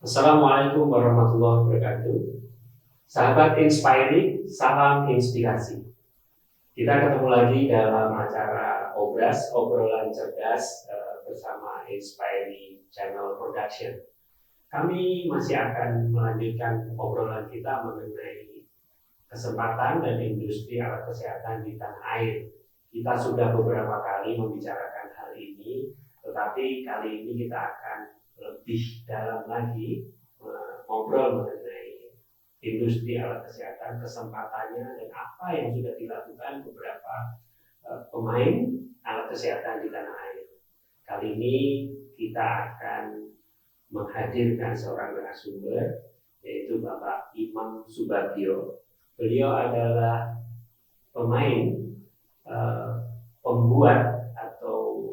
Assalamualaikum warahmatullahi wabarakatuh. Sahabat Inspiring, salam inspirasi. Kita ketemu lagi dalam acara obrolan cerdas bersama Inspiring Channel Production. Kami masih akan melanjutkan obrolan kita mengenai kesempatan dan industri alat kesehatan di tanah air. Kita sudah beberapa kali membicarakan hal ini, tetapi kali ini kita akan lebih dalam lagi ngobrol mengenai industri alat kesehatan, kesempatannya, dan apa yang sudah dilakukan beberapa pemain alat kesehatan di tanah air. Kali ini kita akan menghadirkan seorang narasumber, yaitu Bapak Imam Subagio. Beliau adalah pemain, pembuat atau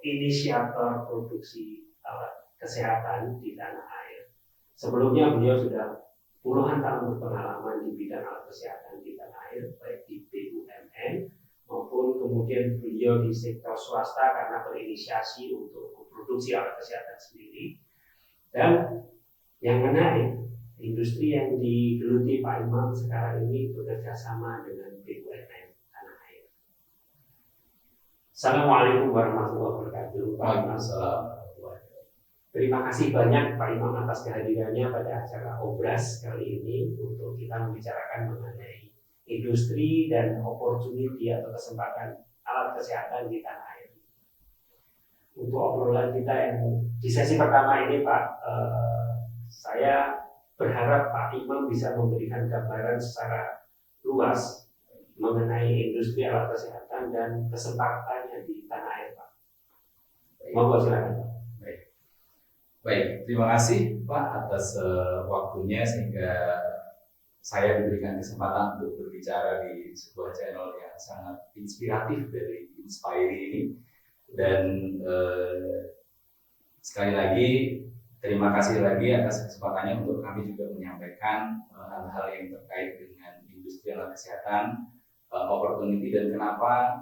inisiator produksi alat kesehatan di tanah air. Sebelumnya beliau sudah puluhan tahun berpengalaman di bidang alat kesehatan di tanah air, baik di BUMN maupun kemudian beliau di sektor swasta karena berinisiasi untuk memproduksi alat kesehatan sendiri. Dan yang menarik, industri yang digeluti Pak Imam sekarang ini bekerja sama dengan BUMN tanah air. Assalamualaikum warahmatullahi wabarakatuh. Waalaikumsalam. Terima kasih banyak Pak Imam atas kehadirannya pada acara Obras kali ini untuk kita membicarakan mengenai industri dan opportunity atau kesempatan alat kesehatan di tanah air. Untuk obrolan kita yang di sesi pertama ini Pak, saya berharap Pak Imam bisa memberikan gambaran secara luas mengenai industri alat kesehatan dan kesempatannya di tanah air Pak. Monggo silakan Pak. Baik, terima kasih Pak atas waktunya sehingga saya diberikan kesempatan untuk berbicara di sebuah channel yang sangat inspiratif dari Inspire ini. Dan sekali lagi terima kasih lagi atas kesempatannya untuk kami juga menyampaikan hal-hal yang terkait dengan industri alat kesehatan, opportunity, dan kenapa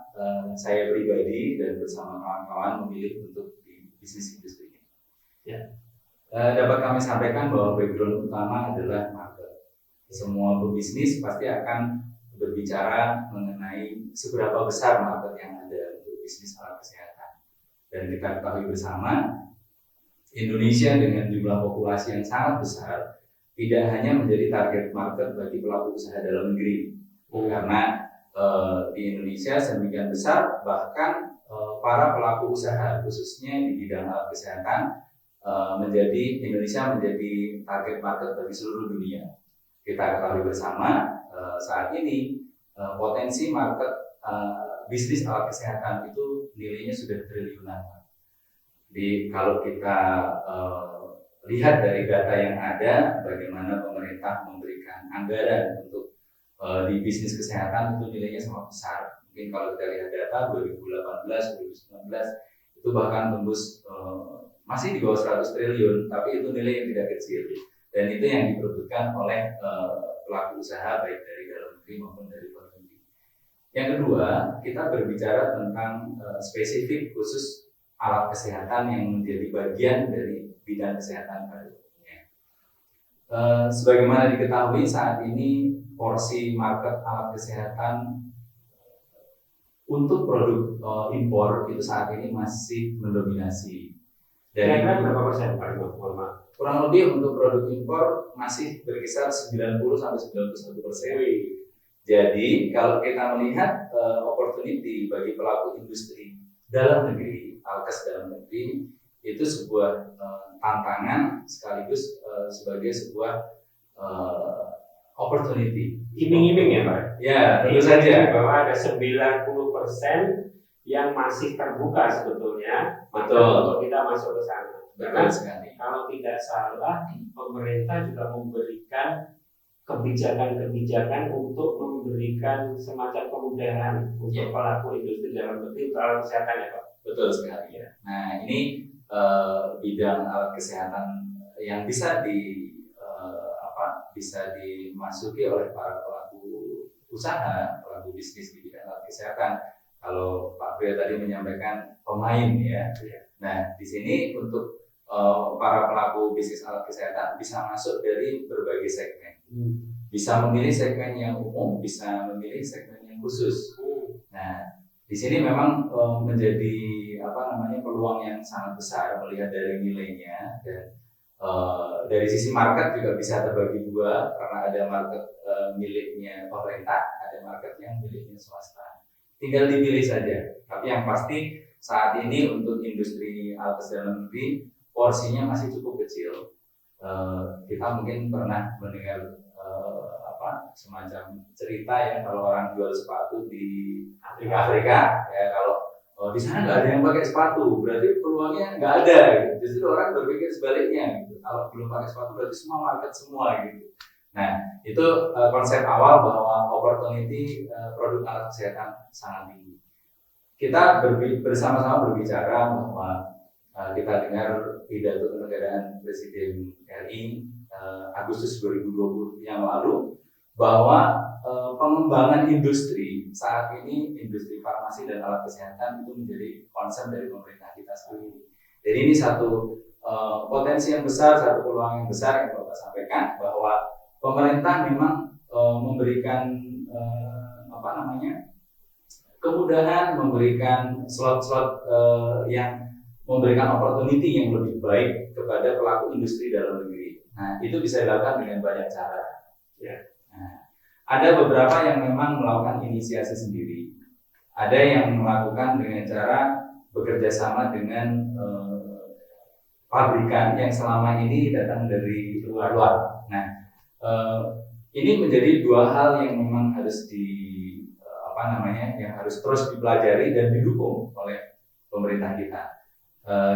saya pribadi dan bersama kawan-kawan memilih untuk di bisnis industri. Ya. Dapat kami sampaikan bahwa background utama adalah market. Semua pebisnis pasti akan berbicara mengenai seberapa besar market yang ada untuk bisnis alat kesehatan. Dan kita ketahui bersama, Indonesia dengan jumlah populasi yang sangat besar tidak hanya menjadi target market bagi pelaku usaha dalam negeri, karena di Indonesia sedemikian besar, bahkan para pelaku usaha khususnya di bidang alat kesehatan Indonesia menjadi target market bagi seluruh dunia. Kita ketahui bersama saat ini potensi market bisnis alat kesehatan itu nilainya sudah triliunan. Jadi kalau kita lihat dari data yang ada, bagaimana pemerintah memberikan anggaran untuk di bisnis kesehatan itu nilainya sangat besar. Mungkin kalau kita lihat data 2018, 2019 itu bahkan tembus masih di bawah 100 triliun, tapi itu nilai yang tidak kecil. Dan itu yang diperebutkan oleh pelaku usaha baik dari dalam negeri maupun dari luar negeri. Yang kedua, kita berbicara tentang spesifik khusus alat kesehatan yang menjadi bagian dari bidang kesehatan pada umumnya. Sebagaimana diketahui saat ini porsi market alat kesehatan untuk produk impor itu saat ini masih mendominasi. Dan berapa persen Pak Imam? Kurang lebih untuk produk impor masih berkisar 90-91%. Jadi kalau kita melihat opportunity bagi pelaku industri dalam negeri, alkes dalam negeri, itu sebuah tantangan sekaligus sebagai sebuah opportunity. Iming-iming ya Pak? Ya, tentu saja. Bahwa ada 90% yang masih terbuka sebetulnya, betul, untuk kita masuk ke sana. Betul sekali. Kalau tidak salah, pemerintah juga memberikan kebijakan-kebijakan untuk memberikan semacam kemudahan untuk pelaku industri dalam negeri untuk alat kesehatan ya Pak? Betul sekali ya. Nah ini bidang alat kesehatan yang bisa bisa dimasuki oleh para pelaku usaha, pelaku bisnis di bidang alat kesehatan. Kalau Pak Pria tadi menyampaikan pemain ya. Nah di sini untuk para pelaku bisnis alat kesehatan bisa masuk dari berbagai segmen. Bisa memilih segmen yang umum, bisa memilih segmen yang khusus. Nah, di sini memang menjadi peluang yang sangat besar melihat dari nilainya, dan dari sisi market juga bisa terbagi dua, karena ada market miliknya pemerintah, ada market yang miliknya swasta. Tinggal dipilih saja. Tapi yang pasti saat ini untuk industri alat kesehatan negeri porsinya masih cukup kecil. Kita mungkin pernah mendengar semacam cerita ya, kalau orang jual sepatu di Afrika ya, kalau di sana nggak ada yang pakai sepatu, berarti peluangnya nggak ada gitu. Justru orang berpikir sebaliknya gitu. Kalau belum pakai sepatu berarti semua market semua gitu. Nah, itu konsep awal bahwa opportunity produk alat kesehatan sangat tinggi. Kita bersama-sama berbicara bahwa kita dengar pidato kenegaraan Presiden RI Agustus 2020 yang lalu, bahwa pengembangan industri saat ini, industri farmasi dan alat kesehatan itu menjadi concern dari pemerintah kita saat ini. Jadi ini satu potensi yang besar, satu peluang yang besar yang Bapak sampaikan, bahwa pemerintah memang memberikan kemudahan, memberikan slot-slot yang memberikan opportunity yang lebih baik kepada pelaku industri dalam negeri. Nah, itu bisa dilakukan dengan banyak cara. Ya. Nah, ada beberapa yang memang melakukan inisiasi sendiri. Ada yang melakukan dengan cara bekerja sama dengan pabrikan yang selama ini datang dari luar. Nah, ini menjadi dua hal yang memang harus yang harus terus dipelajari dan didukung oleh pemerintah kita.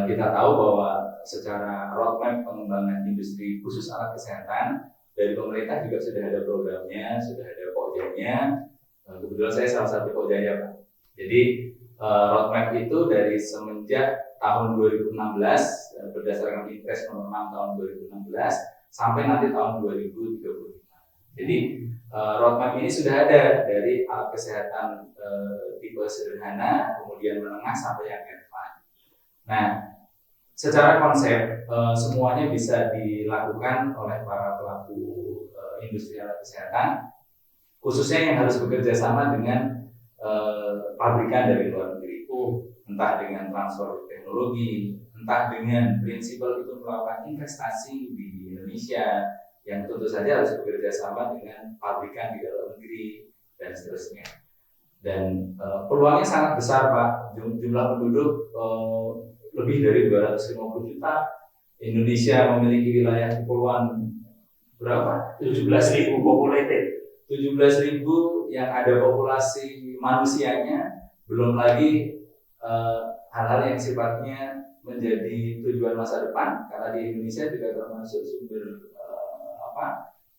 Kita tahu bahwa secara roadmap pengembangan industri khusus alat kesehatan dari pemerintah juga sudah ada programnya, sudah ada pokjanya. Kebetulan saya salah satu pokjanya, Pak. Jadi roadmap itu dari semenjak tahun 2016 berdasarkan Impres nomor 6 tahun 2016 sampai nanti tahun 2035. Jadi roadmap ini sudah ada dari alat kesehatan tipe sederhana, kemudian menengah sampai yang advance. Nah, secara konsep semuanya bisa dilakukan oleh para pelaku industri alat kesehatan, khususnya yang harus bekerja sama dengan pabrikan dari luar negeri, entah dengan transfer teknologi, entah dengan prinsipal itu melakukan investasi di Indonesia, yang tentu saja harus bekerja sama dengan pabrikan di dalam negeri dan seterusnya. Dan peluangnya sangat besar, Pak. Jumlah penduduk lebih dari 250 juta. Indonesia memiliki wilayah kepulauan berapa? 17.000 populated. 17.000 yang ada populasi manusianya, belum lagi hal-hal yang sifatnya menjadi tujuan masa depan, karena di Indonesia juga termasuk sumber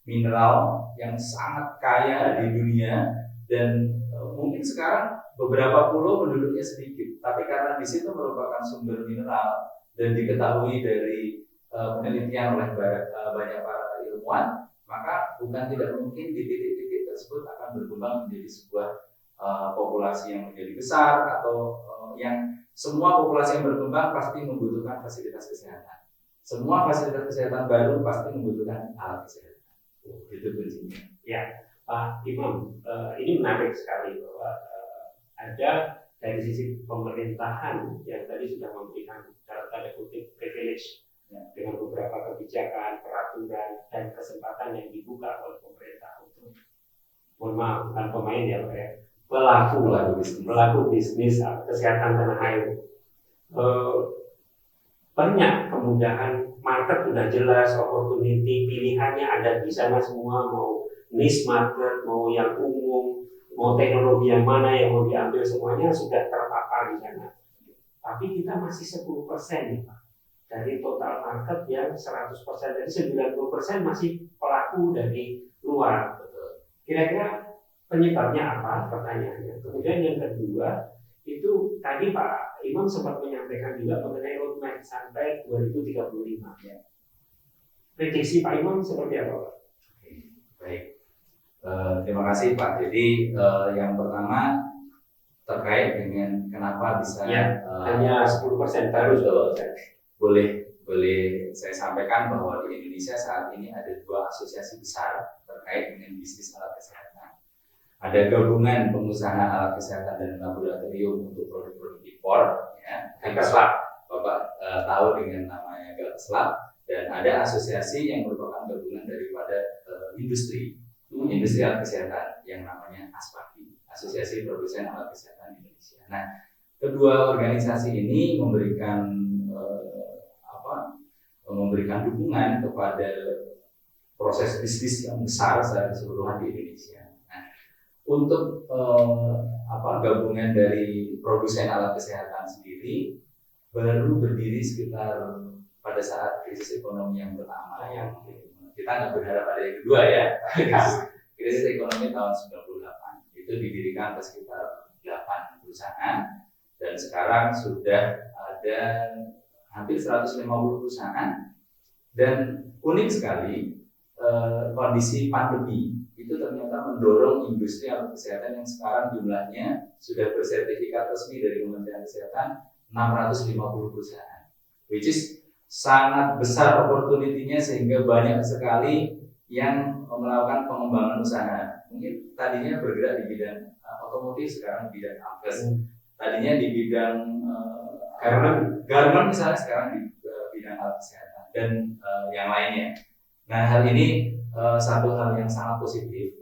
mineral yang sangat kaya di dunia, dan mungkin sekarang beberapa pulau penduduknya sedikit, tapi karena di situ merupakan sumber mineral dan diketahui dari penelitian oleh banyak para ilmuwan, maka bukan tidak mungkin di titik-titik tersebut akan berkembang menjadi sebuah populasi yang menjadi besar, atau yang semua populasi yang berkembang pasti membutuhkan fasilitas kesehatan. Semua fasilitas kesehatan baru pasti membutuhkan alat kesehatan. Itu kuncinya. Ya, Pak Imam, ini menarik sekali bahwa ada dari sisi pemerintahan yang tadi sudah memberikan dalam tanda kutip privilege dengan beberapa kebijakan, peraturan, dan kesempatan yang dibuka oleh pemerintah untuk, mohon maaf, bukan pemain ya Pak ya, pelaku bisnis kesehatan tanah air. Banyak kemudahan, market sudah jelas, opportunity, pilihannya ada di sana semua, mau niche market, mau yang umum, mau teknologi yang mana yang mau diambil, semuanya sudah terpapar di sana. Tapi kita masih 10% nih Pak, dari total market yang 100%, jadi 90% masih pelaku dari luar. Kira-kira penyebabnya apa? Pertanyaannya. Kemudian yang kedua, itu tadi Pak Imam sempat menyampaikan juga mengenai roadmap sampai 2035. Ya. Prediksi Pak Imam seperti apa Pak? Baik, terima kasih Pak. Jadi yang pertama terkait dengan kenapa bisa hanya 10% baru boleh boleh saya sampaikan bahwa di Indonesia saat ini ada 2 asosiasi besar terkait dengan bisnis alat kesehatan. Ada gabungan pengusaha alat kesehatan dan laboratorium untuk produk-produk impor, ya, Galkeslab, Bapak tahu dengan namanya Galkeslab, dan ada asosiasi yang merupakan gabungan daripada industri alat kesehatan yang namanya ASPAKI, Asosiasi Produsen Alat Kesehatan Indonesia. Nah, kedua organisasi ini memberikan dukungan kepada proses bisnis yang besar secara keseluruhan di Indonesia. Nah, untuk gabungan dari produsen alat kesehatan sendiri baru berdiri sekitar pada saat krisis ekonomi yang pertama, yang kita nggak berharap ada yang kedua ya. Krisis ekonomi tahun 98 itu didirikan ke sekitar 8 perusahaan, dan sekarang sudah ada hampir 150 perusahaan. Dan unik sekali, kondisi pandemi itu ternyata mendorong industri alat kesehatan yang sekarang jumlahnya sudah bersertifikat resmi dari Kementerian Kesehatan 650 perusahaan, which is sangat besar opportunity-nya, sehingga banyak sekali yang melakukan pengembangan usaha. Mungkin tadinya bergerak di bidang otomotif, sekarang di bidang alkes. Tadinya di bidang garment misalnya, sekarang di bidang alat kesehatan dan yang lainnya. Nah, hal ini satu hal yang sangat positif.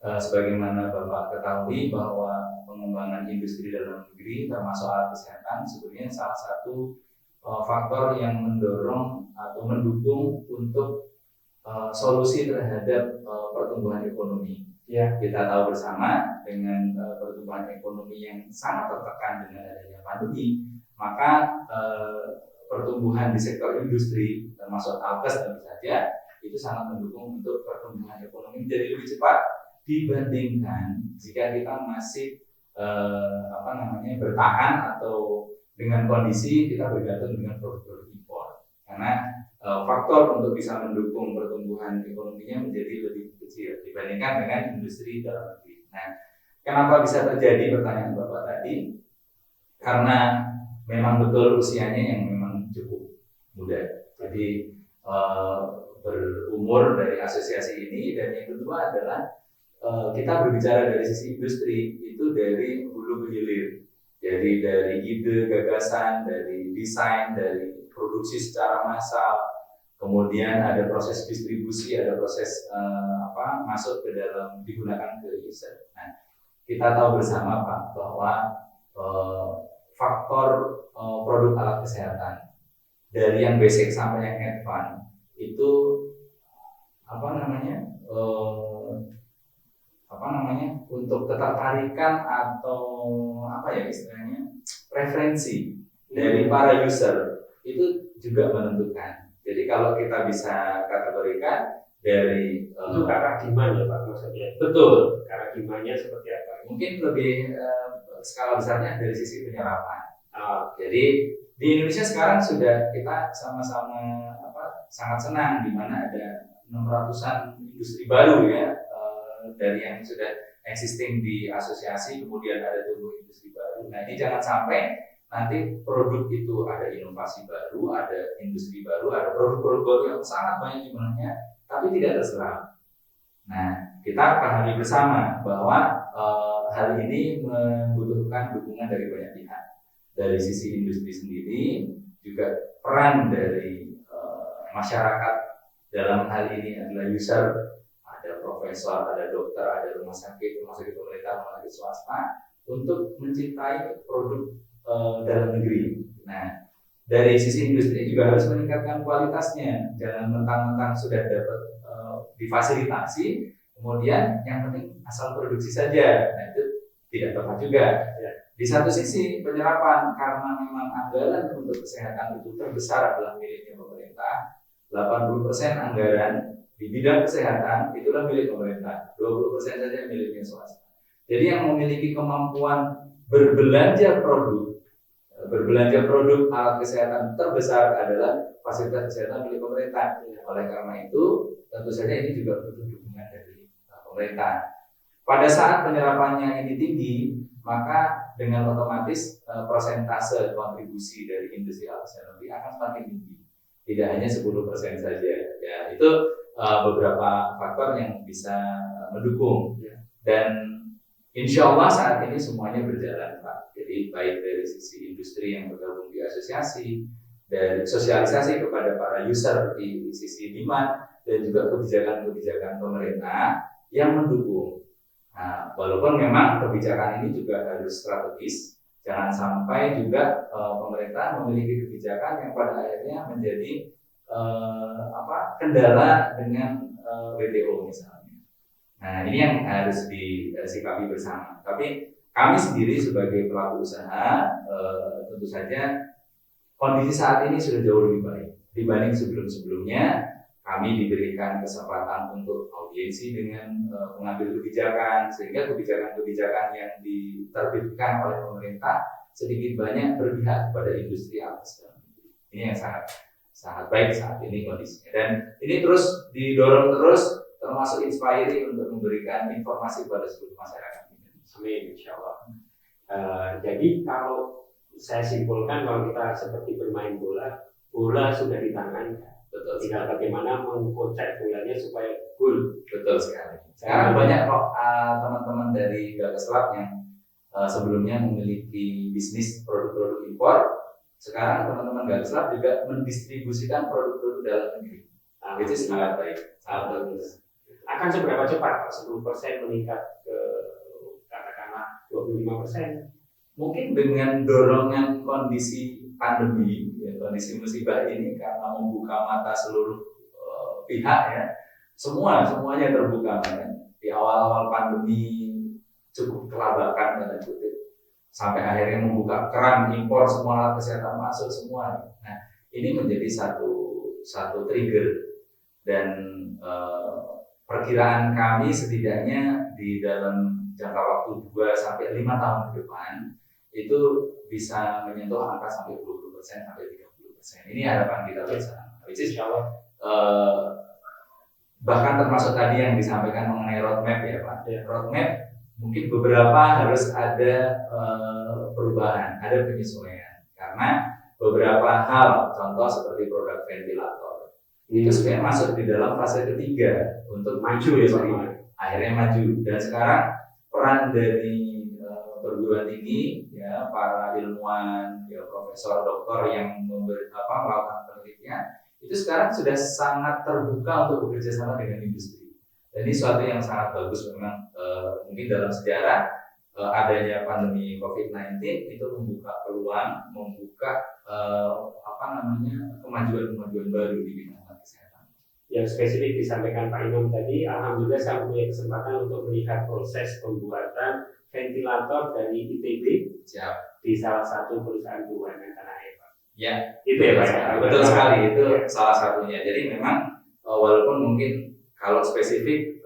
Sebagaimana Bapak ketahui bahwa pengembangan industri dalam negeri termasuk alat kesehatan sebenarnya salah satu faktor yang mendorong atau mendukung untuk solusi terhadap pertumbuhan ekonomi. Ya, kita tahu bersama dengan pertumbuhan ekonomi yang sangat tertekan dengan adanya pandemi, maka pertumbuhan di sektor industri termasuk alkes tentu saja itu sangat mendukung untuk pertumbuhan ekonomi menjadi lebih cepat dibandingkan jika kita masih bertahan atau dengan kondisi kita bergantung dengan produk-produk impor. Karena faktor untuk bisa mendukung pertumbuhan ekonominya menjadi lebih kecil dibandingkan dengan industri dalam negeri. Nah, kenapa bisa terjadi pertanyaan Bapak tadi? Karena memang betul usianya yang memang cukup muda. Jadi berumur dari asosiasi ini, dan yang kedua adalah kita berbicara dari sisi industri itu dari hulu ke hilir. Jadi dari ide, gagasan, dari desain, dari produksi secara massal, kemudian ada proses distribusi, ada proses masuk ke dalam digunakan ke user. Nah, kita tahu bersama Pak bahwa faktor produk alat kesehatan dari yang basic sampai yang advance itu untuk ketertarikan atau istilahnya preferensi dari para user itu juga menentukan. Jadi kalau kita bisa kategorikan dari itu ke arah demand ya Pak maksudnya. Betul. Ke arah demand-nya seperti apa? Mungkin lebih skala besarnya dari sisi penyerapan. Jadi di Indonesia sekarang sudah kita sama-sama sangat senang di mana ada 600-an industri baru ya, dari yang sudah existing di asosiasi, kemudian ada tumbuh industri baru. Nah, ini jangan sampai nanti produk itu ada inovasi baru, ada industri baru, ada produk-produk baru yang sangat banyak jumlahnya, tapi tidak terserap. Nah, kita pahami bersama bahwa hal ini membutuhkan dukungan dari banyak pihak. Dari sisi industri sendiri, juga peran dari masyarakat dalam hal ini adalah user, ada profesor, ada dokter, ada rumah sakit pemerintah, rumah sakit swasta, untuk mencintai produk dalam negeri. Nah, dari sisi industri juga harus meningkatkan kualitasnya, jangan mentang-mentang sudah dapat difasilitasi, kemudian yang penting asal produksi saja. Nah, itu tidak tepat juga. Ya. Di satu sisi penyerapan, karena memang anggaran untuk kesehatan itu terbesar adalah miliknya pemerintah. 80% anggaran di bidang kesehatan itulah milik pemerintah, 20% saja miliknya swasta. Jadi yang memiliki kemampuan berbelanja produk alat kesehatan terbesar adalah fasilitas kesehatan milik pemerintah. Oleh karena itu, tentu saja ini juga butuh dukungan dari pemerintah. Pada saat penyerapannya ini tinggi, maka dengan otomatis persentase kontribusi dari industri alat kesehatan akan semakin tinggi. tidak hanya 10% saja. Ya, itu beberapa faktor yang bisa mendukung. Dan insya Allah saat ini semuanya berjalan, Pak. Jadi baik dari sisi industri yang bergabung di asosiasi, dari sosialisasi kepada para user di sisi demand, dan juga kebijakan-kebijakan pemerintah yang mendukung. Nah, walaupun memang kebijakan ini juga harus strategis, jangan sampai juga pemerintah memiliki kebijakan yang pada akhirnya menjadi kendala dengan WTO misalnya. Nah, ini yang harus disikapi bersama. Tapi kami sendiri sebagai pelaku usaha, tentu saja kondisi saat ini sudah jauh lebih baik dibanding sebelum-sebelumnya. Kami diberikan kesempatan untuk audiensi dengan pengambil kebijakan, sehingga kebijakan-kebijakan yang diterbitkan oleh pemerintah sedikit banyak berpihak kepada industri atas dalam negeri. Ini yang sangat baik saat ini kondisinya. Dan ini terus didorong terus, termasuk Inspire untuk memberikan informasi kepada seluruh masyarakat. Amin, insya Allah. Jadi kalau saya simpulkan, kalau kita seperti bermain bola, bola sudah di tangan. Betul. Tinggal bagaimana mengkocek bolanya supaya gol. Betul sekali. Sekarang banyak kok teman-teman dari Gagas Lab yang sebelumnya memiliki bisnis produk-produk impor. Sekarang teman-teman Gagas Lab juga mendistribusikan produk-produk dalam negeri. Itu sangat baik, sangat bagus. Akan seberapa cepat? 10% meningkat ke katakanlah 25%. Mungkin dengan dorongan kondisi pandemi, kondisi musibah ini, karena membuka mata seluruh pihak ya, semuanya terbuka. Di awal-awal pandemi cukup kelabakan tanda kutip, sampai akhirnya membuka keran impor semua alat kesehatan masuk semua. Nah, ini menjadi satu trigger, dan perkiraan kami setidaknya di dalam jangka waktu 2-5 tahun ke depan itu bisa menyentuh angka sampai 20% sampai 30%. Ini harapan kita bersama. Which is bahkan termasuk tadi yang disampaikan mengenai roadmap ya Pak. Roadmap mungkin beberapa harus ada perubahan, ada penyesuaian, karena beberapa hal, contoh seperti produk ventilator itu sebenarnya masuk di dalam fase ketiga untuk maju ya Pak. Akhirnya maju, dan sekarang peran dari perguruan tinggi ya, para ilmuwan ya, profesor, doktor yang melakukan penelitian itu sekarang sudah sangat terbuka untuk bekerja sama dengan industri. Dan ini suatu yang sangat bagus memang. Mungkin dalam sejarah adanya pandemi COVID-19 itu membuka peluang, membuka kemajuan-kemajuan baru di bidang kesehatan. Yang spesifik disampaikan Pak Imam tadi, alhamdulillah saya punya kesempatan untuk melihat proses pembuatan ventilator dari ITB. Siap. Di salah satu perusahaan BUMN tanah air, Pak. Ya, itu ya Pak. Ya? Betul sekali, itu salah satunya. Jadi memang walaupun mungkin kalau spesifik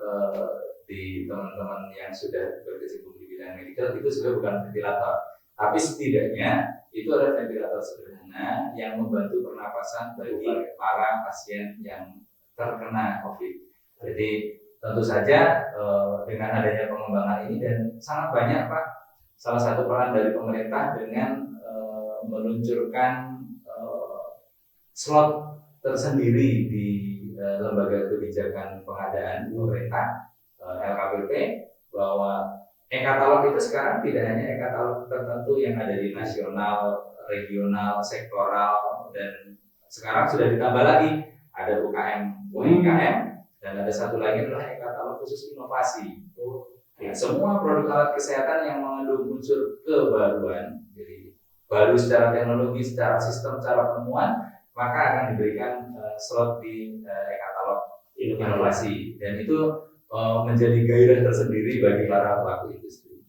di teman-teman yang sudah berkecimpung di bidang medikal itu sudah bukan ventilator, tapi setidaknya itu adalah ventilator sederhana yang membantu pernapasan bagi para pasien yang terkena COVID. Jadi tentu saja dengan adanya pengembangan ini, dan sangat banyak Pak, salah satu peran dari pemerintah dengan meluncurkan slot tersendiri di lembaga kebijakan pengadaan pemerintah LKPP, bahwa e-katalog itu sekarang tidak hanya e-katalog tertentu yang ada di nasional, regional, sektoral, dan sekarang sudah ditambah lagi ada UMKM, dan ada satu lagi adalah e-katalog khusus inovasi. Ya, semua produk alat kesehatan yang mengandung unsur kebaruan, jadi baru secara teknologi, secara sistem, secara penemuan, maka akan diberikan slot di e-katalog inovasi, dan itu menjadi gairah tersendiri bagi para pelaku industri.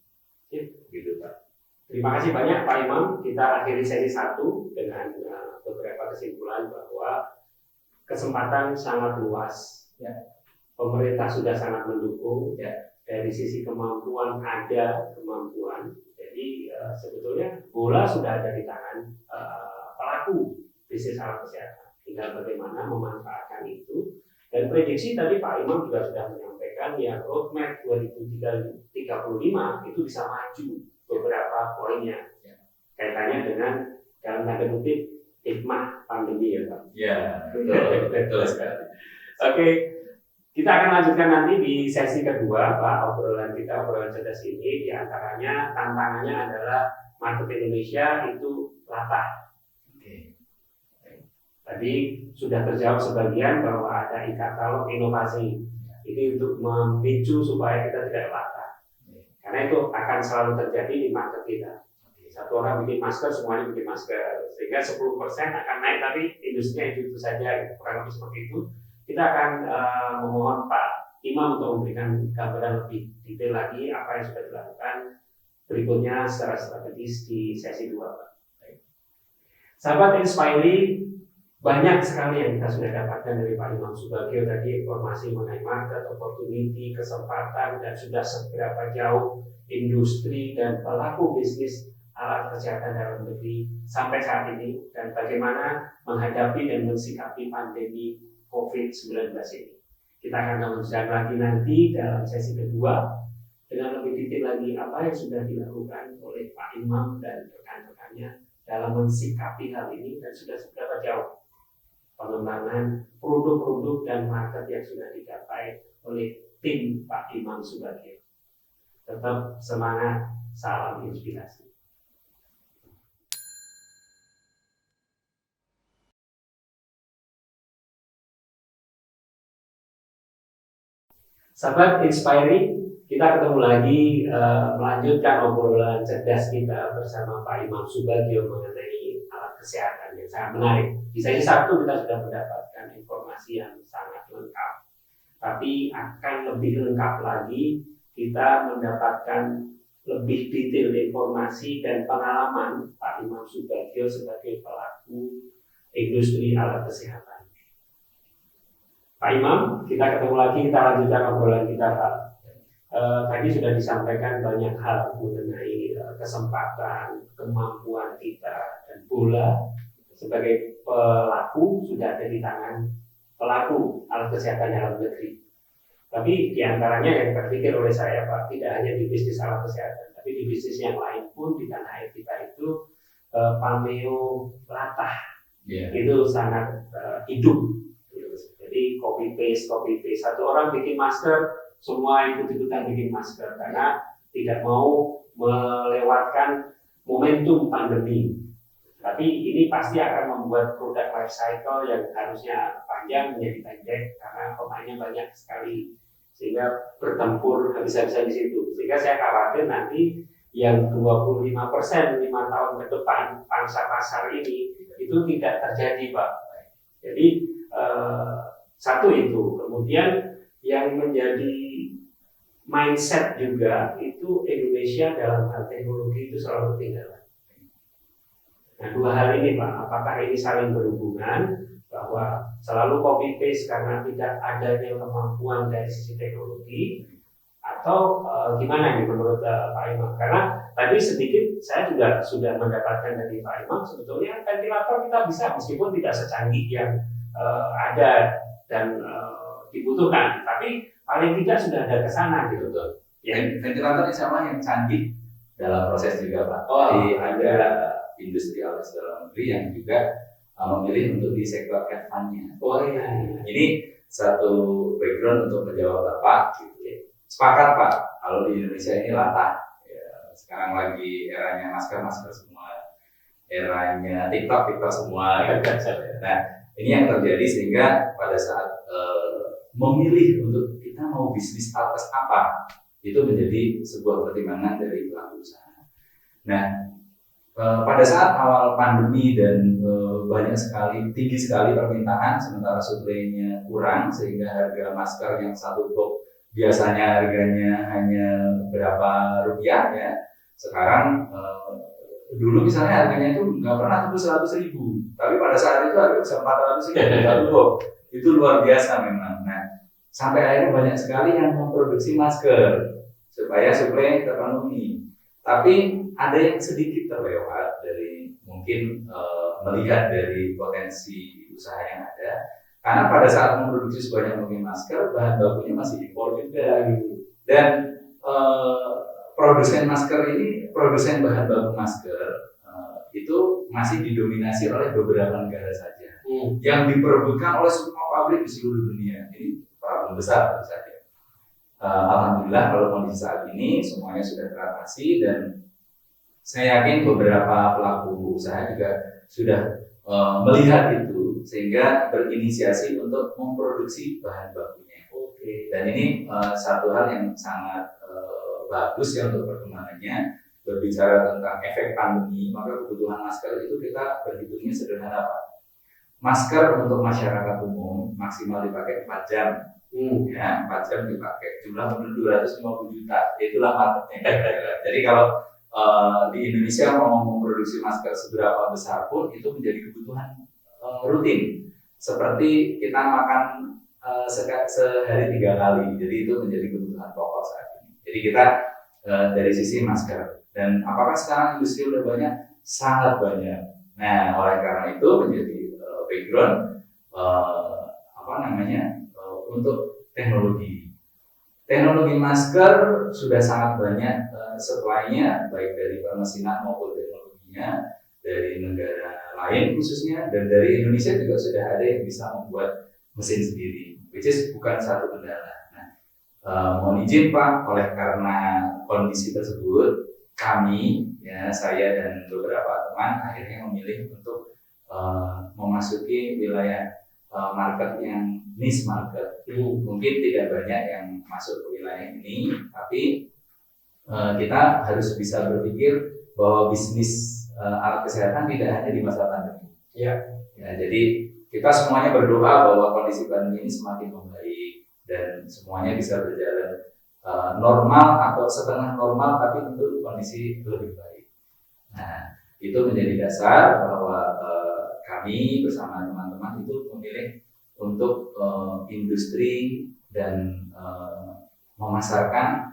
Gitu Pak. Terima kasih banyak Pak Imam. Kita akhiri sesi 1 dengan beberapa kesimpulan bahwa kesempatan sangat luas. Ya. Pemerintah sudah sangat mendukung. Ya. Dari sisi kemampuan ada kemampuan. Jadi sebetulnya bola sudah ada di tangan pelaku bisnis alat kesehatan. Tinggal bagaimana memanfaatkan itu. Dan prediksi tadi Pak Imam juga sudah menyampaikan ya, roadmap 2035 itu bisa maju beberapa poinnya. Ya. Kaitannya dengan dalam tanda kutip hikmah pandemi ya Pak. Ya, betul, betul sekali. Oke, kita akan lanjutkan nanti di sesi kedua Pak, obrolan cerdas ini. Di antaranya tantangannya adalah market Indonesia itu latah. Oke. Tadi sudah terjawab sebagian bahwa ada e-katalog inovasi. Ini untuk memicu supaya kita tidak latah. Karena itu akan selalu terjadi di market kita. Satu orang bikin masker, semuanya bikin masker. Sehingga 10% akan naik, tapi industrinya itu saja. Kurang lebih seperti itu. Kita akan memohon Pak Imam untuk memberikan gambaran lebih detail lagi apa yang sudah dilakukan berikutnya secara strategis di sesi 2 Pak. Sahabat Inspire, banyak sekali yang kita sudah dapatkan dari Pak Imam Subagio tadi, informasi mengenai market, opportunity, kesempatan, dan sudah seberapa jauh industri dan pelaku bisnis alat kesehatan dalam negeri sampai saat ini, dan bagaimana menghadapi dan mensikapi pandemi COVID-19 ini. Kita akan lanjutkan lagi nanti dalam sesi kedua dengan lebih detail lagi apa yang sudah dilakukan oleh Pak Imam dan rekan-rekannya dalam mensikapi hal ini dan sudah seberapa jauh pengembangan produk-produk dan market yang sudah dicapai oleh tim Pak Imam Subagio. Tetap semangat, salam inspirasi. Sahabat Inspiring, kita ketemu lagi melanjutkan obrolan cerdas kita bersama Pak Imam Subagio mengenai alat kesehatan yang sangat menarik. Di sesi 1 kita sudah mendapatkan informasi yang sangat lengkap, tapi akan lebih lengkap lagi kita mendapatkan lebih detail informasi dan pengalaman Pak Imam Subagio sebagai pelaku industri alat kesehatan. Pak Imam, kita ketemu lagi, kita lanjutkan obrolan kita Pak. Tadi sudah disampaikan banyak hal mengenai kesempatan, kemampuan kita, dan bola sebagai pelaku sudah ada di tangan pelaku alat kesehatan dalam negeri. Tapi diantaranya yang terpikir oleh saya Pak, tidak hanya di bisnis alat kesehatan, tapi di bisnis yang lain pun di tanah air kita itu pameo latah, itu sangat hidup. Jadi copy paste. Satu orang bikin masker, semua ikut-ikutan bikin masker karena tidak mau melewatkan momentum pandemi. Tapi ini pasti akan membuat produk life cycle yang harusnya panjang menjadi pendek karena pemainnya banyak sekali, sehingga bertempur habis-habisan di situ. Sehingga saya khawatir nanti yang 25% 5 tahun ke depan pangsa pasar ini itu tidak terjadi Pak. Jadi satu itu, kemudian yang menjadi mindset juga itu Indonesia dalam hal teknologi itu selalu ketinggalan. Nah, dua hal ini Pak, apakah ini saling berhubungan bahwa selalu copy paste karena tidak adanya kemampuan dari sisi teknologi, atau gimana ini menurut Pak Imam? Karena tadi sedikit saya juga sudah mendapatkan dari Pak Imam, sebetulnya ventilator kita bisa meskipun tidak secanggih yang ada dan dibutuhkan, tapi paling tidak sudah ada kesana gitu tuh. Ya. Ventilator insya Allah yang canggih dalam proses juga Pak. Jadi ada industri alat dalam negeri yang juga memilih untuk di sektor advance-nya. Ini satu background untuk menjawab Bapak. Gitu. Sepakat Pak, kalau di Indonesia ini latah. Ya, sekarang lagi eranya masker semua, eranya TikTok semua. Gitu. Nah, ini yang terjadi sehingga pada saat memilih untuk kita mau bisnis atas apa, itu menjadi sebuah pertimbangan dari pelaku usaha. Nah, pada saat awal pandemi dan tinggi sekali permintaan, sementara suplainya kurang, sehingga harga masker yang satu box biasanya harganya hanya berapa rupiah ya, sekarang dulu misalnya harganya itu nggak pernah tembus 100.000, tapi pada saat itu harga bisa 400.000 satu box. Itu luar biasa memang. Nah, sampai akhirnya banyak sekali yang memproduksi masker supaya suplai terpenuhi. Tapi ada yang sedikit terlewat dari mungkin melihat dari potensi usaha yang ada. Karena pada saat memproduksi sebanyak mungkin masker, bahan bakunya masih impor juga gitu. Dan produsen masker ini, produsen bahan baku masker itu masih didominasi oleh beberapa negara saja yang diperebutkan oleh semua pabrik di seluruh dunia. Ini problem besar tentu saja. Alhamdulillah kalau kondisi saat ini semuanya sudah teratasi dan saya yakin beberapa pelaku usaha juga sudah melihat itu sehingga berinisiasi untuk memproduksi bahan bakunya. Dan ini satu hal yang sangat bagus ya untuk perkembangannya. Berbicara tentang efek pandemi, maka kebutuhan masker itu kita berhitungnya sederhana Pak. Masker untuk masyarakat umum maksimal dipakai 4 jam. Ya, 4 jam dipakai. Jumlah penduduk 250 juta, itulah marketnya. Jadi kalau di Indonesia mau memproduksi masker seberapa besar pun itu menjadi kebutuhan rutin. Seperti kita makan sehari 3 kali, jadi itu menjadi kebutuhan pokok saat ini. Jadi kita dari sisi masker. Dan apakah sekarang industri udah banyak? Sangat banyak. Nah, oleh karena itu menjadi background untuk teknologi. Teknologi masker sudah sangat banyak supply-nya, baik dari permesinan maupun teknologinya dari negara lain khususnya, dan dari Indonesia juga sudah ada yang bisa membuat mesin sendiri, which is bukan satu kendala. Nah, mohon izin Pak, oleh karena kondisi tersebut, kami, ya saya dan beberapa teman akhirnya memilih untuk memasuki wilayah market yang niche market. Mungkin tidak banyak yang masuk ke wilayah ini, tapi kita harus bisa berpikir bahwa bisnis alat kesehatan tidak hanya di masa pandemi. Ya, jadi kita semuanya berdoa bahwa kondisi pandemi ini semakin membaik dan semuanya bisa berjalan normal atau setengah normal, tapi tentu kondisi lebih baik. Nah, itu menjadi dasar bahwa kami bersama teman-teman itu memilih untuk industri dan memasarkan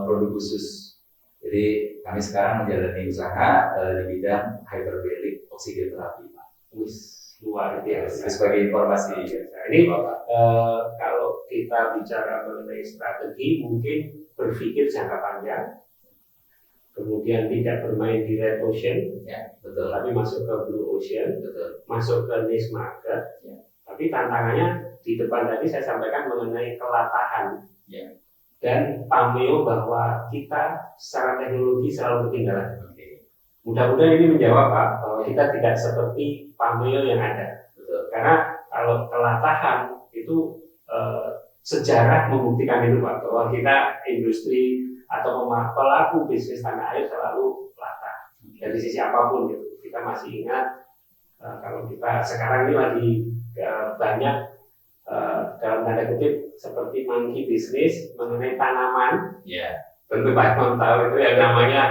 produk khusus. Jadi kami sekarang menjalani usaha di bidang hyperbaric oxygen therapy, Pak. Luar biasa. Sebagai informasi. Ini kalau kita bicara mengenai strategi, mungkin berpikir jangka panjang, kemudian tidak bermain di red ocean, ya, betul. Tapi masuk ke blue ocean, betul. Masuk ke niche market. Ya. Tapi tantangannya di depan tadi saya sampaikan mengenai kelatahan, ya. Dan pameo bahwa kita secara teknologi selalu ketinggalan. Mudah-mudahan ini menjawab Pak bahwa kita tidak seperti pameo yang ada. Betul. Karena kalau kelatahan itu sejarah membuktikan itu Pak, bahwa kita industri atau pelaku bisnis tanah air selalu latah dari sisi apapun gitu. Kita masih ingat kalau kita sekarang ini lagi banyak dalam tanda kutip seperti monkey bisnis mengenai tanaman. Yeah. Tentu Pak Imam tahu itu yang namanya,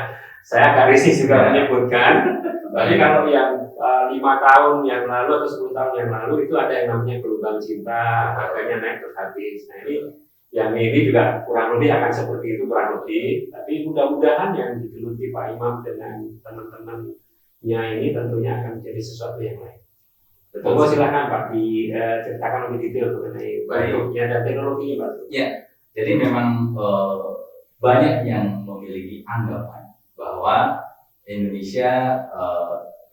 saya agak risih juga menyebutkan. Tapi kalau yang 5 tahun yang lalu atau 10 tahun yang lalu itu ada yang namanya gelombang cinta, harganya naik terus habis. Nah ini juga kurang lebih akan seperti itu kurang lebih. Tapi mudah-mudahan yang digeluti Pak Imam dengan teman-temannya ini tentunya akan menjadi sesuatu yang lain. Betul, silakan Pak diceritakan lebih detail mengenai bentuknya dan teknologinya Pak. Ya, jadi memang banyak yang memiliki anggapan bahwa Indonesia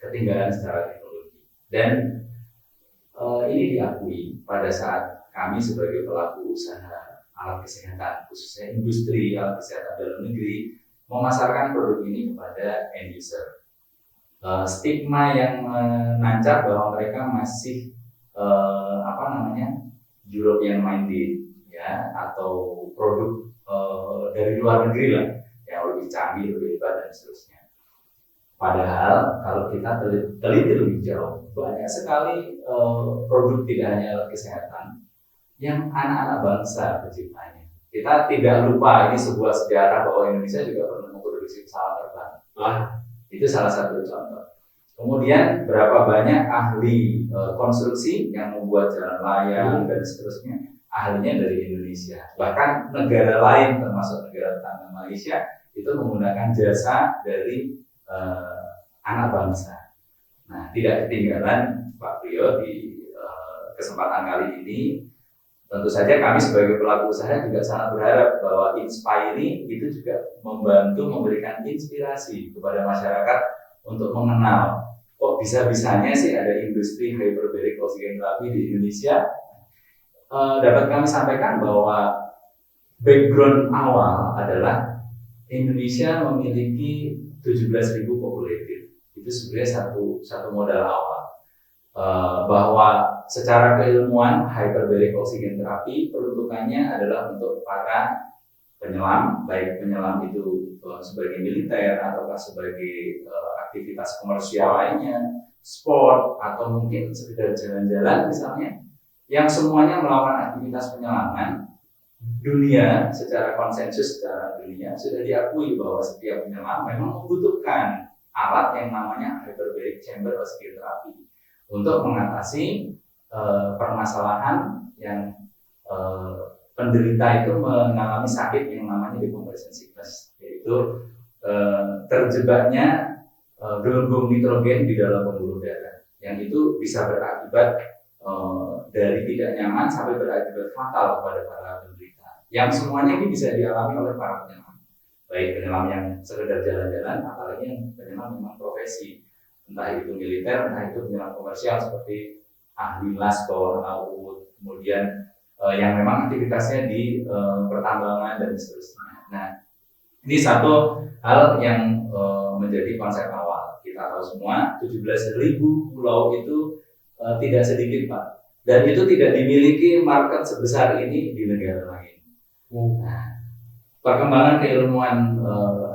ketinggalan secara teknologi, dan ini diakui pada saat kami sebagai pelaku usaha alat kesehatan, khususnya industri alat kesehatan dalam negeri, memasarkan produk ini kepada end user. Stigma yang menancap bahwa mereka masih European minded, ya, atau produk dari luar negeri lah, yang lebih canggih, lebih hebat dan seterusnya. Padahal kalau kita teliti lebih jauh, banyak sekali produk tidak hanya alat kesehatan yang anak-anak bangsa penciptanya. Kita tidak lupa ini sebuah sejarah bahwa Indonesia juga pernah memproduksi pesawat terbang. Itu salah satu contoh. Kemudian berapa banyak ahli konstruksi yang membuat jalan layang dan seterusnya, ahlinya dari Indonesia. Bahkan negara lain termasuk negara tetangga Malaysia itu menggunakan jasa dari anak bangsa. Nah, tidak ketinggalan Pak Priyo di kesempatan kali ini. Tentu saja kami sebagai pelaku usaha juga sangat berharap bahwa Inspire itu juga membantu memberikan inspirasi kepada masyarakat untuk mengenal kok bisa-bisanya sih ada industri hyperbaric oxygen therapy di Indonesia. Dapat kami sampaikan bahwa background awal adalah Indonesia memiliki 17.000 populated. Itu sebenarnya satu modal awal. Bahwa secara keilmuan hyperbaric oxygen therapy peruntukannya adalah untuk para penyelam, baik penyelam itu sebagai militer ataukah sebagai aktivitas komersial lainnya, sport atau mungkin sekedar jalan-jalan misalnya, yang semuanya melakukan aktivitas penyelaman. Dunia secara konsensus secara dunia sudah diakui bahwa setiap penyelam memang membutuhkan alat yang namanya hyperbaric chamber oxygen therapy untuk mengatasi permasalahan yang penderita itu mengalami sakit yang namanya decompression sickness, yaitu terjebaknya gelembung nitrogen di dalam pembuluh darah, yang itu bisa berakibat dari tidak nyaman sampai berakibat fatal kepada para penderita, yang semuanya ini bisa dialami oleh para penyelam, baik penyelam yang sekedar jalan-jalan, apalagi yang penyelam memang profesi, entah itu militer, entah itu penyelam komersial seperti ahli las bawah laut, kemudian yang memang aktivitasnya di pertambangan dan seterusnya. Nah, ini satu hal yang menjadi konsep awal. Kita tahu semua 17.000 pulau itu tidak sedikit, Pak, dan itu tidak dimiliki market sebesar ini di negara lain. Nah, perkembangan keilmuan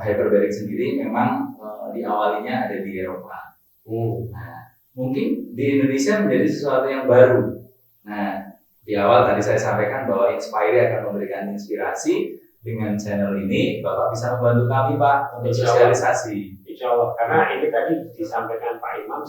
hyperbaric sendiri memang diawalinya ada di Eropa. Nah, mungkin di Indonesia menjadi sesuatu yang baru. Nah, di awal tadi saya sampaikan bahwa Inspire akan memberikan inspirasi dengan channel ini. Bapak bisa membantu kami, Pak, untuk sosialisasi. Insya Allah, karena ini tadi disampaikan Pak Imam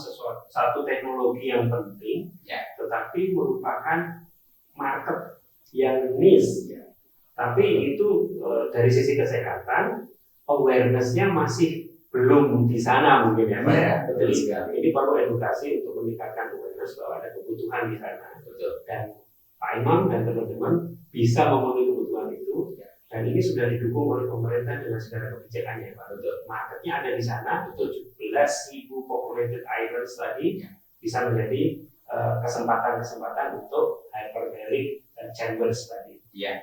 satu teknologi yang penting, ya, tetapi merupakan market yang niche. Ya. Tapi itu dari sisi kesehatan, awareness-nya masih belum di sana mungkin ya, Pak. Ya, betul sekali. Ini perlu edukasi untuk meningkatkan awareness bahwa ada kebutuhan di sana. Betul. Dan Pak Imam dan teman-teman bisa memenuhi kebutuhan itu, dan ini sudah didukung oleh pemerintah dengan segala kebijakannya, Pak. Betul. Marketnya ada di sana, 17.000 populated islands tadi bisa menjadi kesempatan-kesempatan untuk hyperbaric chambers tadi. Ya.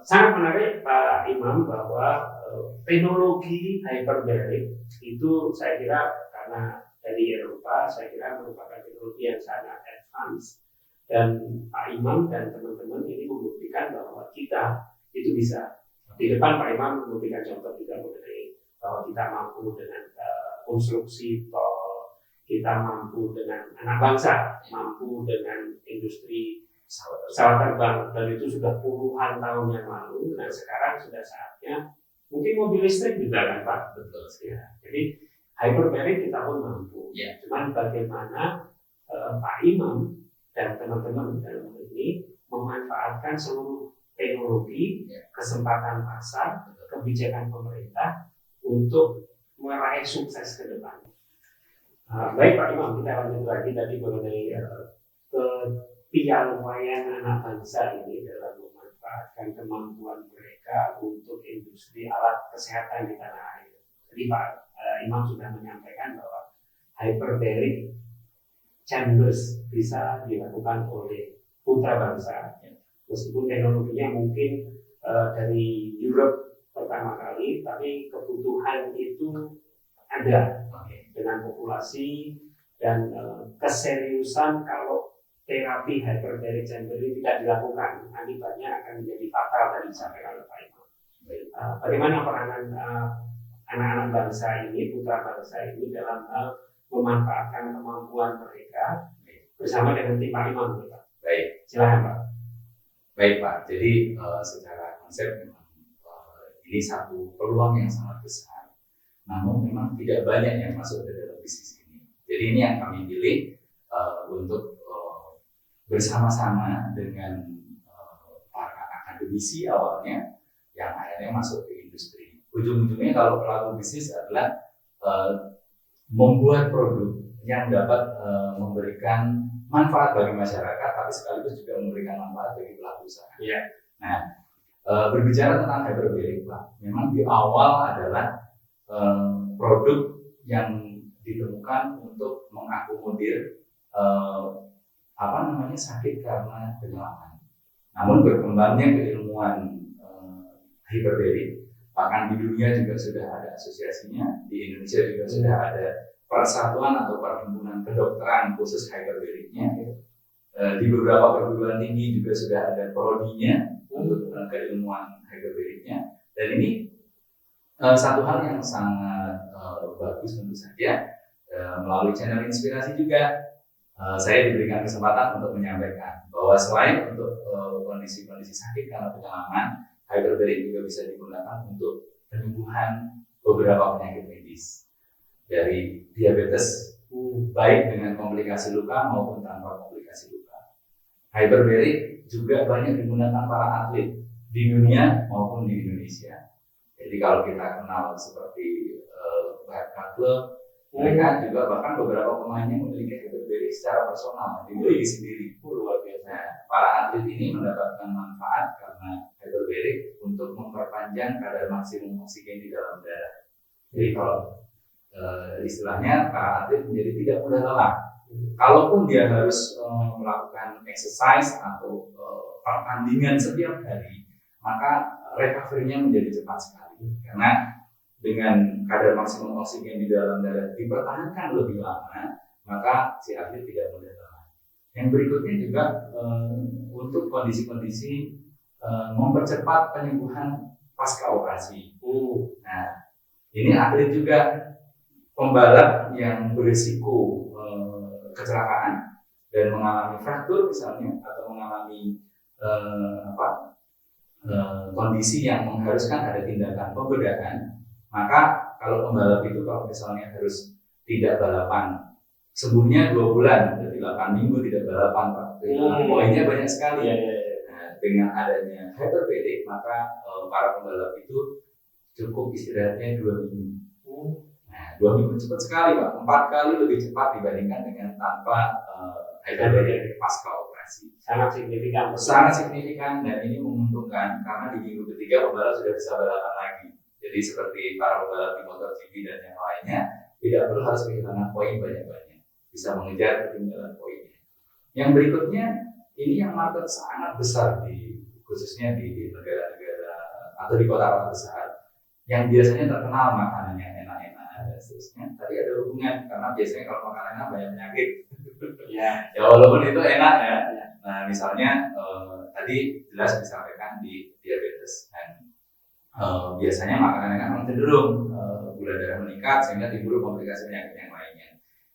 Sangat menarik Pak Imam bahwa teknologi hyperbaric itu saya kira karena dari Eropa, saya kira merupakan teknologi yang sangat advance. Dan Pak Imam dan teman-teman ini membuktikan bahwa kita itu bisa. Di depan Pak Imam memberikan contoh juga mengenai bahwa kita mampu dengan konstruksi tol, kita mampu dengan anak bangsa, mampu dengan industri pesawat terbang, dan itu sudah puluhan tahun yang lalu. Dan sekarang sudah saatnya mungkin mobil listrik juga kan, Pak. Betul. Ya. Jadi hyperbaric kita pun mampu. Ya. Cuman bagaimana Pak Imam dan teman-teman dalam ini memanfaatkan seluruh teknologi, kesempatan pasar, kebijakan pemerintah untuk meraih sukses ke depan. Baik Pak Imam, kita lanjut lagi tadi mengenai kepiawaian anak bangsa ini dalam memanfaatkan kemampuan mereka untuk industri alat kesehatan di tanah air. Jadi Pak Imam sudah menyampaikan bahwa hyperbaric chambers bisa dilakukan oleh putra bangsa, meskipun teknologinya mungkin dari Europe pertama kali, tapi kebutuhan itu ada dengan populasi dan keseriusan. Kalau terapi hyperbaric chamber ini tidak dilakukan, akibatnya akan menjadi fatal tadi disampaikan oleh Pak Imam. Bagaimana peranan anak-anak bangsa ini, putra bangsa ini dalam memanfaatkan kemampuan mereka bersama dengan tim Pak Imam, Pak? Baik, silakan Pak. Baik Pak, jadi secara konsep memang ini satu peluang yang sangat besar. Namun memang tidak banyak yang masuk ke dalam bisnis ini. Jadi ini yang kami pilih untuk bersama-sama dengan para akademisi awalnya yang akhirnya masuk ke industri. Ujung-ujungnya kalau pelaku bisnis adalah membuat produk yang dapat memberikan manfaat bagi masyarakat, tapi sekaligus juga memberikan manfaat bagi pelaku usaha. Yeah. Nah, berbicara tentang hyperbaric, Pak, memang di awal adalah produk yang ditemukan untuk mengakomodir sakit karena penyelaman. Namun berkembangnya keilmuan hiperberik, bahkan di dunia juga sudah ada asosiasinya, di Indonesia juga sudah ada persatuan atau perhimpunan kedokteran khusus hyperberiknya. Di beberapa perguruan tinggi juga sudah ada prodinya untuk keilmuan hyperberiknya. Dan ini satu hal yang sangat bagus tentu saja. Melalui channel inspirasi juga saya diberikan kesempatan untuk menyampaikan bahwa selain untuk kondisi-kondisi sakit karena penyelaman, hyperberik juga bisa digunakan untuk penyembuhan beberapa penyakit medis, dari diabetes baik dengan komplikasi luka maupun tanpa komplikasi luka. Hyperberik juga banyak digunakan para atlet di dunia maupun di Indonesia. Jadi kalau kita kenal seperti klub, mereka juga bahkan beberapa pemainnya memiliki hyperberik secara personal, dimiliki sendiri. Nah, para atlet ini mendapatkan manfaat karena hyperberik untuk memperpanjang kadar maksimum oksigen di dalam darah. Jadi kalau istilahnya para atlet menjadi tidak mudah lelah. Kalaupun dia harus melakukan exercise atau pertandingan setiap hari, maka recovery-nya menjadi cepat sekali. Karena dengan kadar maksimum oksigen di dalam darah dipertahankan lebih lama, maka si atlet tidak mudah lelah. Yang berikutnya juga untuk kondisi-kondisi mempercepat penyembuhan pasca operasi. Nah, ini atlet juga pembalap yang berisiko kecelakaan dan mengalami fraktur misalnya, atau mengalami kondisi yang mengharuskan ada tindakan pembedahan. Maka kalau pembalap itu kalau misalnya harus tidak balapan, sembuhnya 2 bulan, berarti 8 minggu tidak balapan, Pak. Poinnya banyak sekali. Nah, dengan adanya hyperberik, maka para pembalap itu cukup istirahatnya 2 minggu. Nah, 2 minggu cepat sekali, Pak. 4 kali lebih cepat dibandingkan dengan tanpa hyperberik pasca operasi. Sangat signifikan. Sangat signifikan, dan ini menguntungkan karena di minggu ketiga pembalap sudah bisa balapan lagi. Jadi seperti para pembalap di MotoGP dan yang lainnya, tidak perlu harus kehilangan poin banyak-banyak, bisa mengejar ketinggalan poinnya. Yang berikutnya, ini yang market sangat besar khususnya di negara-negara atau di kota-kota besar, yang biasanya terkenal makanannya enak-enak dan seterusnya. Tadi ada hubungan, karena biasanya kalau makanannya banyak penyakit. Ya walaupun itu enak ya. Nah misalnya tadi jelas disampaikan di diabetes, dan biasanya makanan kan cenderung gula darah meningkat sehingga timbul komplikasi penyakit yang lainnya.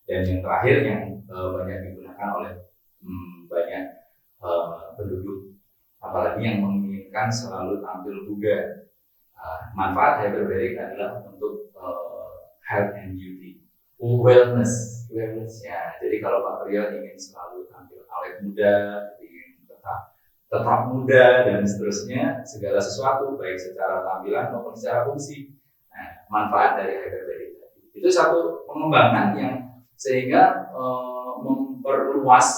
Dan yang terakhir yang banyak digunakan oleh banyak penduduk, apalagi yang menginginkan selalu tampil bugar. Manfaat hyperberik adalah untuk health and beauty, wellness ya. Jadi kalau Pak Priyo ingin selalu tampil awet muda, ingin tetap muda dan seterusnya, segala sesuatu baik secara tampilan maupun secara fungsi. Nah, manfaat dari hyperberik itu satu pengembangan yang sehingga memperluas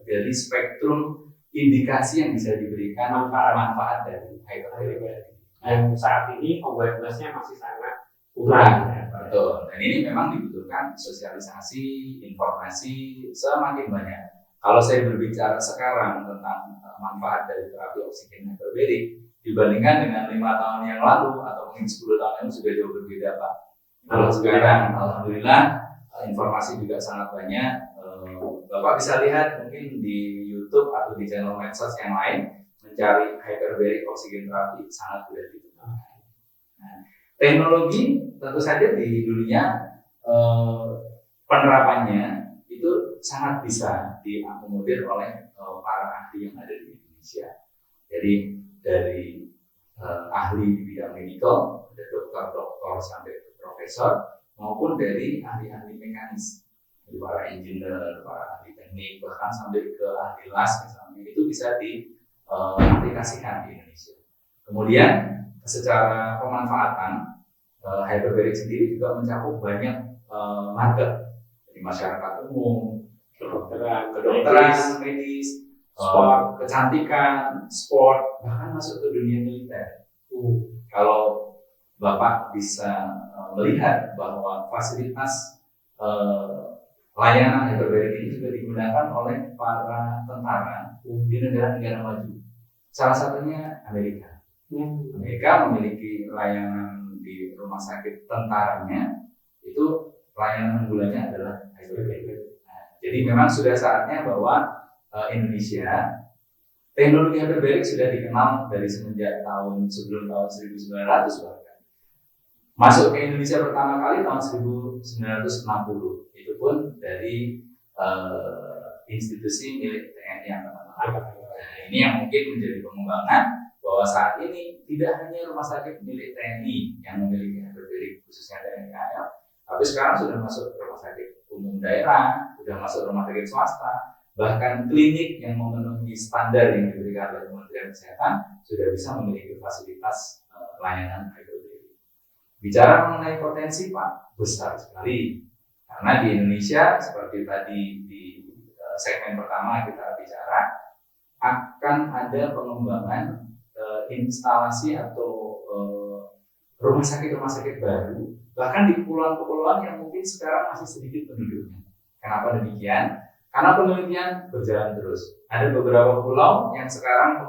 dari spektrum indikasi yang bisa diberikan manfaat dari hyperberik. Dan saat ini awareness-nya masih sangat kurang. Betul. Dan ini memang dibutuhkan sosialisasi, informasi semakin banyak. Kalau saya berbicara sekarang tentang manfaat dari terapi oksigen hyperberik dibandingkan dengan 5 tahun yang lalu atau mungkin 10 tahun yang sudah jauh berbeda, Pak. Kalau sekarang, alhamdulillah, informasi juga sangat banyak. Bapak bisa lihat mungkin di YouTube atau di channel medsos yang lain, mencari hyperberik oksigen terapi sangat mudah ditemukan. Nah, teknologi tentu saja di dunia penerapannya itu sangat bisa diakomodir oleh para ahli yang ada di Indonesia. Jadi dari ahli di bidang medical, dari dokter sampai ke profesor, maupun dari ahli-ahli mekanis, dari para engineer, para ahli teknik, bahkan sampai ke ahli las misalnya, itu bisa diaplikasikan di Indonesia. Kemudian secara pemanfaatan, hyperberik sendiri juga mencakup banyak market, dari masyarakat umum, kedokteran, medis, sport, kecantikan, sport, bahkan masuk ke dunia militer. Kalau Bapak bisa melihat bahwa fasilitas layanan hyperbaric ini juga digunakan oleh para tentara di negara-negara maju. Salah satunya Amerika. Amerika memiliki layanan di rumah sakit tentaranya, itu layanan unggulannya adalah hyperbaric. Nah, jadi memang sudah saatnya bahwa Indonesia, teknologi hyperbaric sudah dikenal dari semenjak sebelum tahun 1900 bahkan. Masuk ke Indonesia pertama kali tahun 1960. Itu pun dari institusi milik TNI Angkatan Laut. Nah, ini yang mungkin menjadi pengembangan bahwa saat ini tidak hanya rumah sakit milik TNI yang memiliki hyperbaric, khususnya TNI AL, tapi sekarang sudah masuk rumah sakit umum daerah, sudah masuk rumah sakit swasta, bahkan klinik yang memenuhi standar yang diberikan oleh Kementerian Kesehatan sudah bisa memiliki fasilitas layanan hyperbaric. Bicara mengenai potensi, Pak, besar sekali. Karena di Indonesia, seperti tadi di segmen pertama kita bicara, akan ada pengembangan instalasi atau rumah sakit baru, bahkan di kepulauan-kepulauan yang mungkin sekarang masih sedikit penduduknya. Kenapa demikian? Karena penelitian berjalan terus. Ada beberapa pulau yang sekarang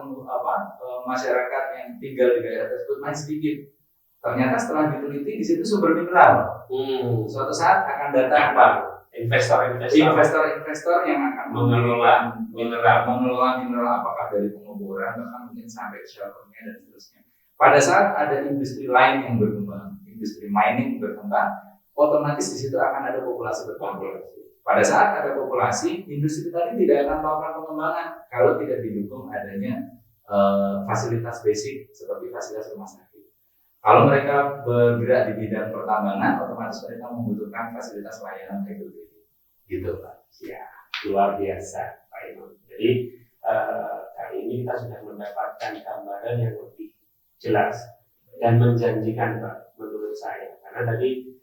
masyarakat yang tinggal di daerah tersebut masih sedikit. Ternyata setelah diteliti di situ sumber mineral. Suatu saat akan datang investor yang akan mengelola mineral, apakah dari pengeboran bahkan mungkin sampai shelternya dan seterusnya. Pada saat ada industri lain yang berkembang, industri mining berkembang, otomatis di situ akan ada populasi berkembang. Pada saat ada populasi, industri tadi tidak akan melakukan pengembangan kalau tidak didukung adanya fasilitas basic seperti fasilitas rumah sakit. Kalau mereka bergerak di bidang pertambangan, otomatis mereka membutuhkan fasilitas layanan hyperbaric. Gitu, Pak. Ya, luar biasa, Pak Imam. Jadi kali ini kita sudah mendapatkan gambaran yang lebih jelas dan menjanjikan, Pak, menurut saya. Karena tadi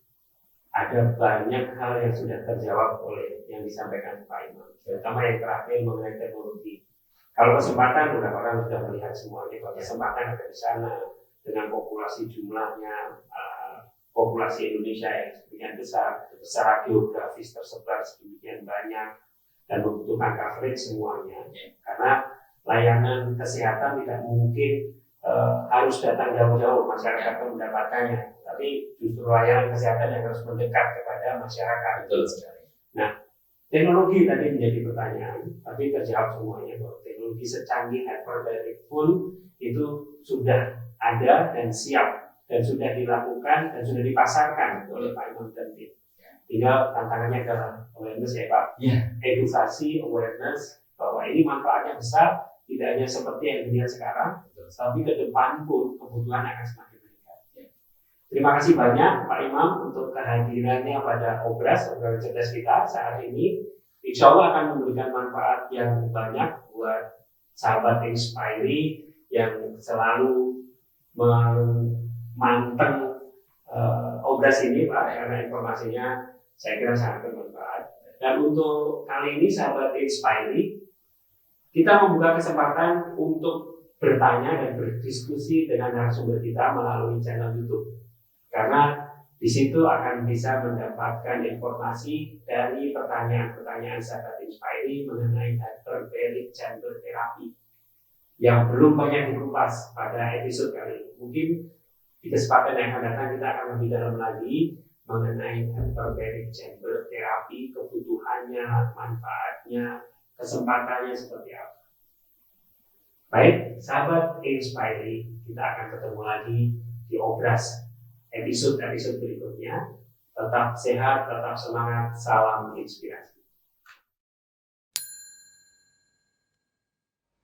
ada banyak hal yang sudah terjawab oleh yang disampaikan Pak Imam, terutama yang terakhir mengenai teknologi. Kalau kesempatan, orang sudah melihat semuanya. Kalau kesempatan ada di sana dengan populasi jumlahnya, populasi Indonesia yang sedemikian besar, secara geografis tersebar sedemikian banyak dan membutuhkan coverage semuanya. Karena layanan kesehatan tidak mungkin harus datang jauh-jauh masyarakat untuk mendapatkannya, tapi justru layanan kesehatan yang harus mendekat kepada masyarakat. Betul sekali. Nah, teknologi tadi menjadi pertanyaan, tapi terjawab semuanya bahwa teknologi secanggih hyperbaric pun itu sudah ada dan siap dan sudah dilakukan dan sudah dipasarkan oleh Pak Imam dan tim. Tinggal tantangannya adalah awareness ya Pak. Edukasi, awareness bahwa ini manfaatnya besar, tidak hanya seperti yang dilihat sekarang, tapi ke depan pun kebutuhan akan semakin meningkat. Terima kasih banyak Pak Imam untuk kehadirannya pada obras cerdas kita saat ini. Insya Allah akan memberikan manfaat yang banyak buat sahabat Inspire yang selalu memanteng obras ini Pak, karena informasinya saya kira sangat bermanfaat. Dan untuk kali ini sahabat Inspire, kita membuka kesempatan untuk bertanya dan berdiskusi dengan narasumber kita melalui channel YouTube. Karena di situ akan bisa mendapatkan informasi dari pertanyaan-pertanyaan sahabat Inspire mengenai hyperbaric chamber therapy yang belum banyak dikupas pada episode kali ini. Mungkin di kesempatan yang akan datang kita akan lebih dalam lagi mengenai hyperbaric chamber therapy, kebutuhannya, manfaatnya, kesempatannya seperti apa. Baik, sahabat Inspire, kita akan ketemu lagi di obras episode berikutnya. Tetap sehat, tetap semangat, salam inspirasi.